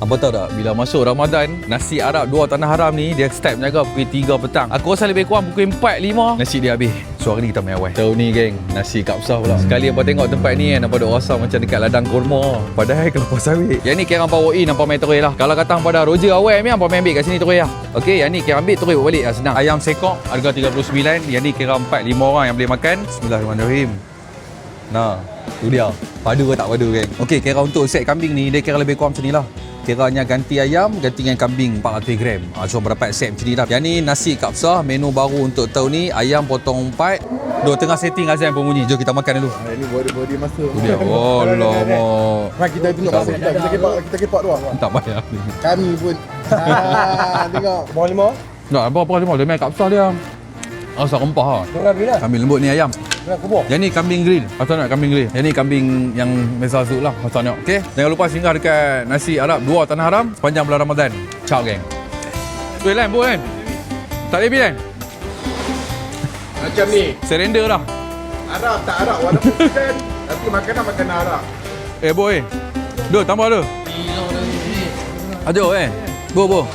Apa tahu tak, bila masuk Ramadan, nasi Arab dua tanah haram ni dia start menjaga pukul 3 petang. Aku rasa lebih kurang pukul 4, 5 nasi dia habis. So hari ni kita main awal. Tahu ni geng, nasi kapsah pula. Sekali apa tengok tempat ni kan, nampak duk rasa macam dekat ladang kurma. Padahal kelapa sawit. Yang ni kira power in nampak main terus lah. Kalau kata pada Roger awal ni, nampak main ambil kat sini terus lah. Okey, yang ni kira ambil terus balik lah, senang. Ayam sekok harga 39. Yang ni kira 4-5 orang yang boleh makan. Bismillahirrahmanirrahim. Nah, tu dia. Padu ke tak padu geng? Okey, kira untuk set kambing ni dia kira lebih kurang macam ni lah. Kiranya ganti ayam, ganti dengan kambing 400 gram. So berdapat set macam ni lah. Yang ni nasi kapsah, menu baru untuk tahun ni. Ayam potong 4. Dua tengah setting azan pun bunyi. Jom kita makan dulu. Ini body masuk. Tu dia. Oh, lama. Kita tengok masa kita kepak doang. Tak payah. Kami pun. Tengok. Bawang 5. Tak, apa lima. Dia main kapsah dia. Rasa rempah lah. Kambing lembut ni ayam. Yang ni kambing grill. Pasal nak kambing grill. Yang ni kambing yang mesra suk lah. Pasal nak. Okey. Jangan lupa singgah dekat Nasi Arab 2 Tanah Haram sepanjang bulan Ramadan. Ciao geng. Boleh lain, boleh kan? Tak lebih kan? Macam ni. Surrender dah. Arab tak Arab walaupun chicken. Tapi makanan Arab. Boy. Duh, tambah tu. Aduh Bo.